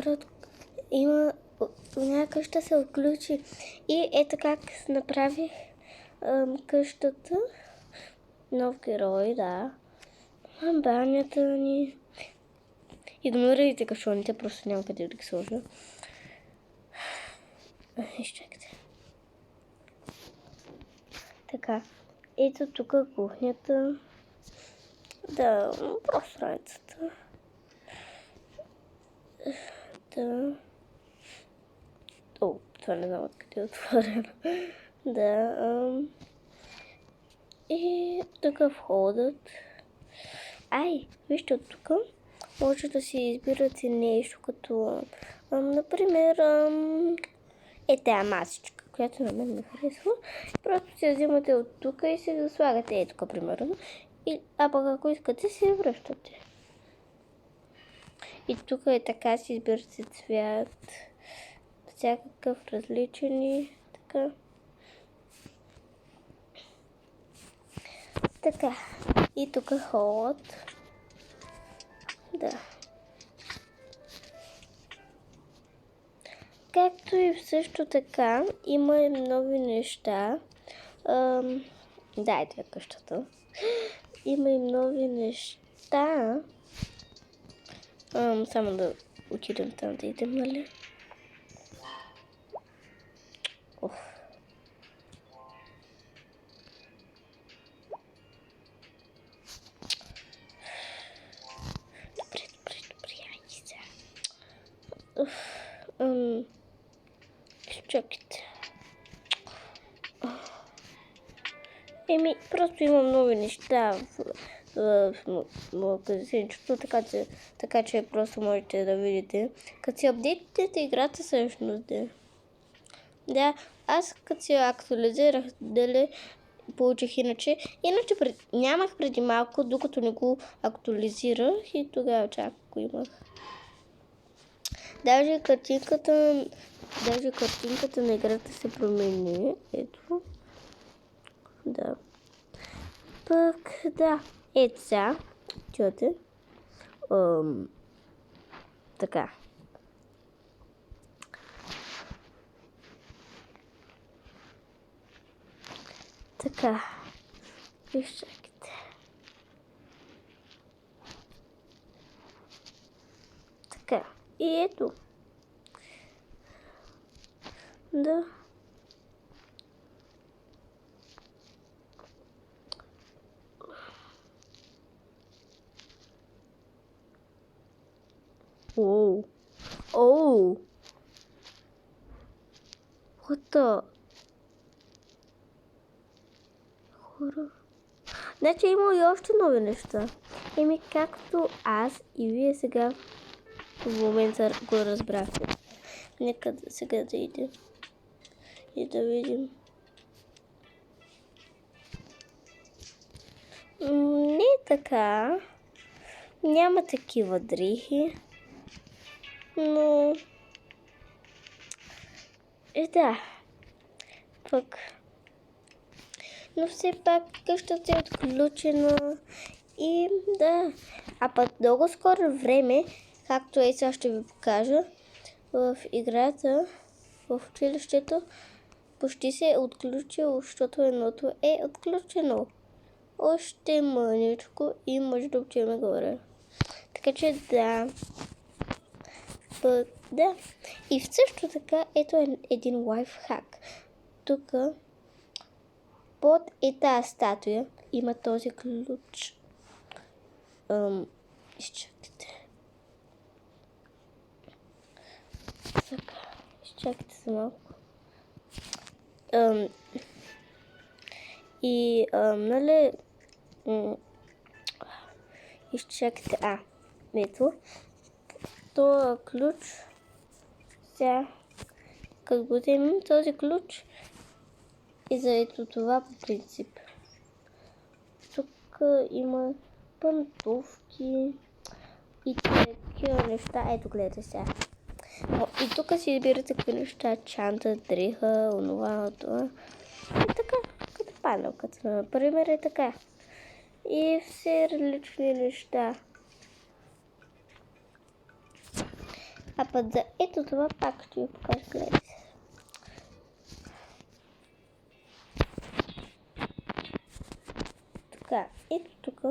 брат, има някаква къща се отключи. И ето как направих къщата. Нов герой, да. Банята ни. Игнорирайте кашоните, просто няма къде да ги сложа. Изчакайте. Така. Ето тук кухнята. Да, просто раницата. Да. О, това не знам откъде е отворено. Да. И тук входът. Ай, вижте от тук. Може да си избирате нещо като, например, тази масичка, която на мен ме харесва. Просто си взимате от тук и си го слагате тук, примерно. А пък ако искате, си я връщате. И тук е така, си избирате цвят. Всякакъв различен и така. Така. И тук е холът. Да. Както и също така има и нови неща. Да, ето е къщата. Има и нови неща. Само да отидем там да идем, нали? Добре, чакайте. Просто имам нови неща в магазинчето, така че просто можете да видите. Като си апдейтите играта всъщност. Да, аз като си актуализирах, дали получих иначе. Нямах преди малко, докато не го актуализирах и тогава чак го имах. Даже картинката на играта се промени. Ето. Да. Пък, да. Ето сега. Чуете? Така. Така. Изчакайте. Така. И ето. Да. Оу. Оу. What the? Хора. Значи има и още нови неща. Както аз и вие сега в момента го разбрахте. Нека сега да идем и да видим. Не така. Няма такива дрехи. Но... да. Пък... Но все пак къщата е отключена. И да. А пък много скоро време, както сега ще ви покажа, в играта, в училището, почти се е отключило, защото едното е отключено. Още мъничко и може да отидем горе. Така че да. Да. И също така, ето е един лайфхак. Тук под тази статуя има този ключ. Изчакайте. Така, изчакайте за малко. Нали... изчакайте. Ето. Това ключ. Сега, като го вземем този ключ и за ето това по принцип. Тук има пантовки и такива неща. Ето, гледайте сега. И тук си избирате какви неща. Чанта, дреха, онова, това. И така, като панелката, например, е така. И все различни неща. А път за ето това пак ще ви покажа, гледайте. Така, ето тук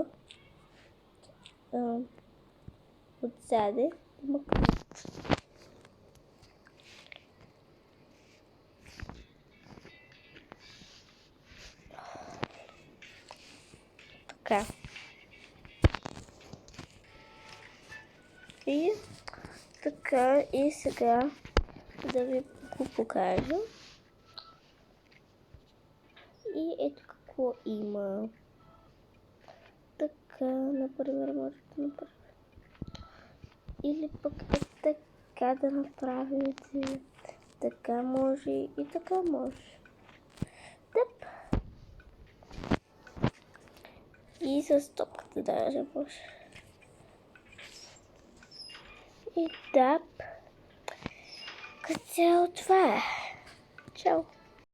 отзаде има ключ. Така. И така, и сега да ви го покажа. И ето какво има. Така, например, можете да направите. Или пък е така да направите. Така може и така може. Тъп. И с топката даже може. И тап. Като цяло това е. Чао.